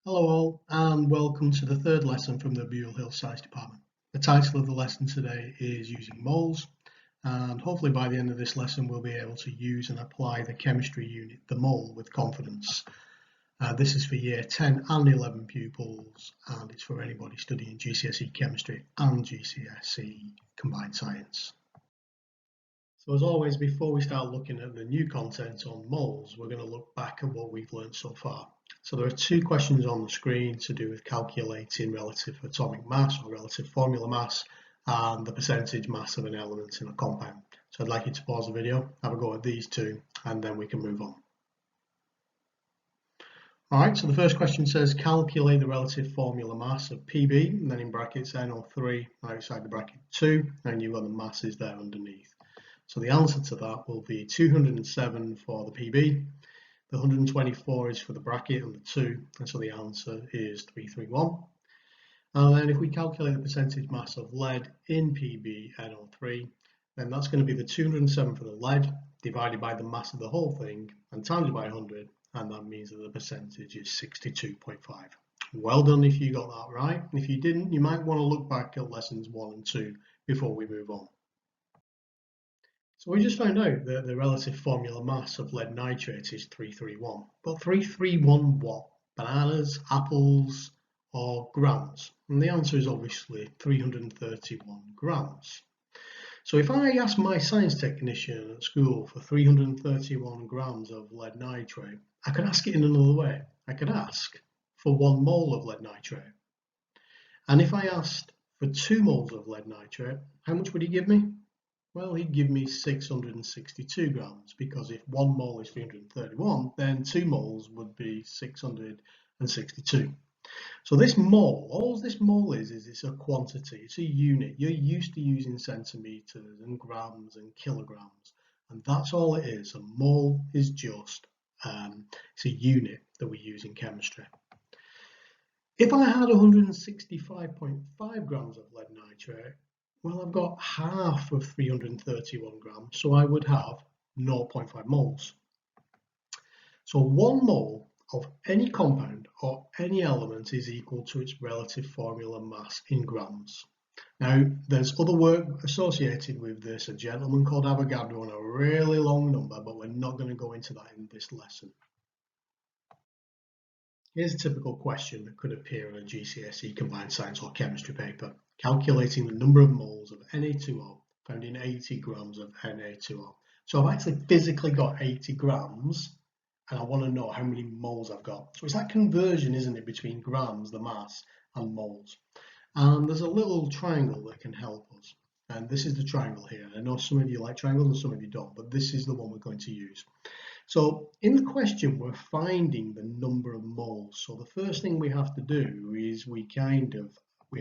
Hello all, and welcome to the third lesson from the Buile Hill Science Department. The title of the lesson today is using moles, and hopefully by the end of this lesson we'll be able to use and apply the chemistry unit, the mole, with confidence. This is for year 10 and 11 pupils, and it's for anybody studying GCSE chemistry and GCSE combined science. So as always, before we start looking at the new content on moles, we're going to look back at what we've learned so far. So there are two questions on the screen to do with calculating relative atomic mass or relative formula mass and the percentage mass of an element in a compound. So I'd like you to pause the video, have a go at these two, and then we can move on. Alright, so the first question says calculate the relative formula mass of Pb, and then in brackets NO3, outside the bracket 2, and you've got the masses there underneath. So the answer to that will be 207 for the PB, the 124 is for the bracket and the 2, and so the answer is 331. And then if we calculate the percentage mass of lead in PbNO3, then that's going to be the 207 for the lead divided by the mass of the whole thing and times it by 100, and that means that the percentage is 62.5. Well done if you got that right, and if you didn't, you might want to look back at lessons 1 and 2 before we move on. So we just found out that the relative formula mass of lead nitrate is 331. But 331 what? Bananas, apples, or grams? And the answer is obviously 331 grams. So if I ask my science technician at school for 331 grams of lead nitrate, I could ask it in another way. I could ask for 1 mole of lead nitrate. And if I asked for 2 moles of lead nitrate, how much would he give me? Well, he'd give me 662 grams, because if 1 mole is 331, then 2 moles would be 662. So this mole, all this mole is it's a quantity, it's a unit. You're used to using centimeters and grams and kilograms, and that's all it is. A mole is just, it's a unit that we use in chemistry. If I had 165.5 grams of lead nitrate, well, I've got half of 331 grams, so I would have 0.5 moles. So 1 mole of any compound or any element is equal to its relative formula mass in grams. Now, there's other work associated with this, a gentleman called Avogadro, and a really long number, but we're not going to go into that in this lesson. Here's a typical question that could appear in a GCSE combined science or chemistry paper. Calculating the number of moles of Na2O found in 80 grams of Na2O. So I've actually physically got 80 grams and I want to know how many moles I've got. So it's that conversion, isn't it, between grams, the mass, and moles. And there's a little triangle that can help us. And this is the triangle here. I know some of you like triangles and some of you don't, but this is the one we're going to use. So in the question, we're finding the number of moles. So the first thing we have to do is we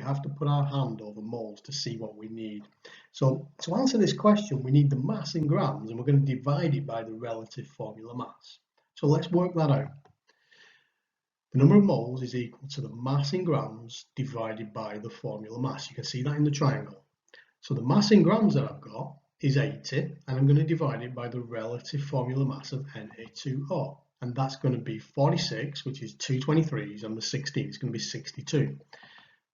have to put our hand over moles to see what we need. So to answer this question, we need the mass in grams, and we're going to divide it by the relative formula mass. So let's work that out. The number of moles is equal to the mass in grams divided by the formula mass. You can see that in the triangle. So the mass in grams that I've got is 80, and I'm going to divide it by the relative formula mass of Na2O. And that's going to be 46, which is 2 23s, and the 16 is going to be 62.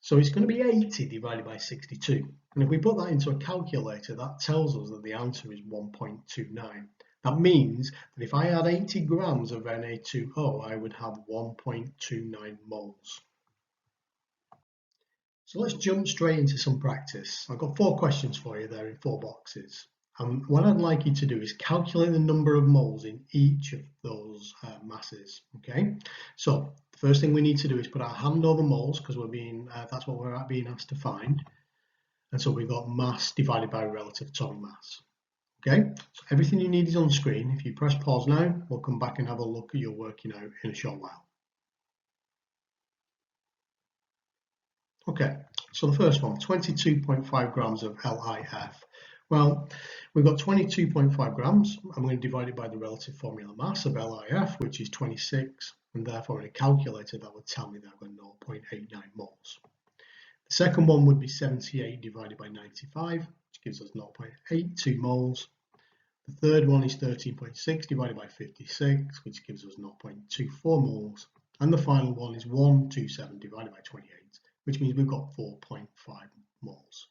So it's going to be 80 divided by 62. And if we put that into a calculator, that tells us that the answer is 1.29. That means that if I had 80 grams of Na2O, I would have 1.29 moles. So let's jump straight into some practice. I've got 4 questions for you there in 4 boxes. What I'd like you to do is calculate the number of moles in each of those masses. Okay. So the first thing we need to do is put our hand over moles, because that's what we're being asked to find. And so we've got mass divided by relative atomic mass. Okay. So everything you need is on screen. If you press pause now, we'll come back and have a look at your working out in a short while. Okay, so the first one, 22.5 grams of LiF. Well, we've got 22.5 grams, and we're going to divide it by the relative formula mass of LiF, which is 26, and therefore in a calculator that would tell me that I've got 0.89 moles. The second one would be 78 divided by 95, which gives us 0.82 moles. The third one is 13.6 divided by 56, which gives us 0.24 moles. And the final one is 127 divided by 28, which means we've got 4.5 moles.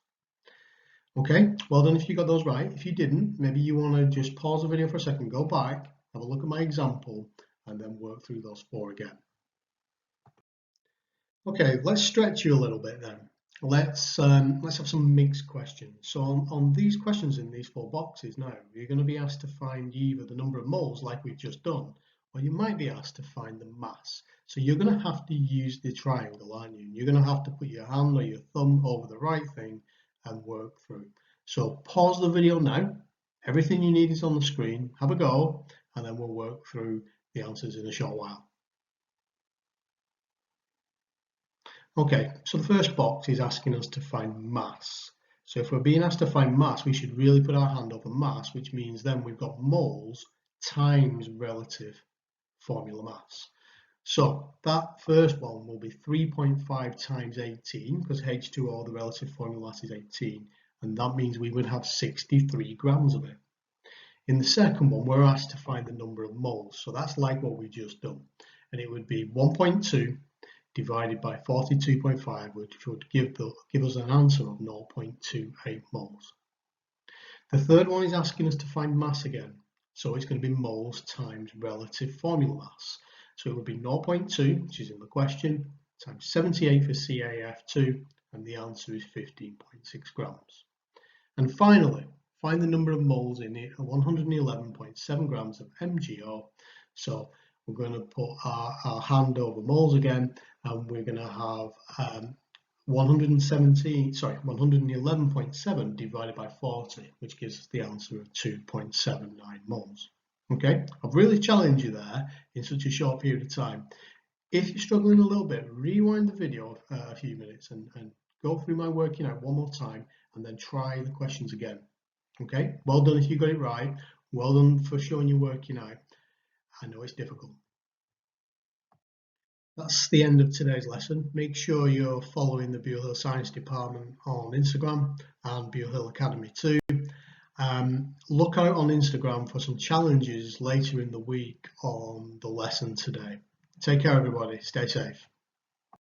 Okay, well done if you got those right. If you didn't, maybe you want to just pause the video for a second, go back, have a look at my example, and then work through those 4 again. Okay, let's stretch you a little bit then. Let's have some mixed questions. So on these questions in these 4 boxes now, you're going to be asked to find either the number of moles like we've just done, or you might be asked to find the mass. So you're going to have to use the triangle, aren't you? You're going to have to put your hand or your thumb over the right thing and work through. So pause the video now. Everything you need is on the screen. Have a go, and then we'll work through the answers in a short while. Okay, so the first box is asking us to find mass. So if we're being asked to find mass, we should really put our hand over mass, which means then we've got moles times relative formula mass. So that first one will be 3.5 times 18, because H2O, the relative formula mass, is 18, and that means we would have 63 grams of it. In the second one, we're asked to find the number of moles, so that's like what we've just done, and it would be 1.2 divided by 42.5, which would give us an answer of 0.28 moles. The third one is asking us to find mass again, so it's going to be moles times relative formula mass. So it would be 0.2, which is in the question, times 78 for CaF2, and the answer is 15.6 grams. And finally, find the number of moles in 111.7 grams of MgO. So we're going to put our hand over moles again, and we're going to have 111.7 divided by 40, which gives us the answer of 2.79 moles. Okay, I've really challenged you there in such a short period of time. If you're struggling a little bit, rewind the video a few minutes and go through my working out one more time, and then try the questions again. Okay, well done if you got it right. Well done for showing you working out. I know it's difficult. That's the end of today's lesson. Make sure you're following the Buile Hill Science Department on Instagram and Buile Hill Academy too. Look out on Instagram for some challenges later in the week on the lesson today. Take care, everybody. Stay safe.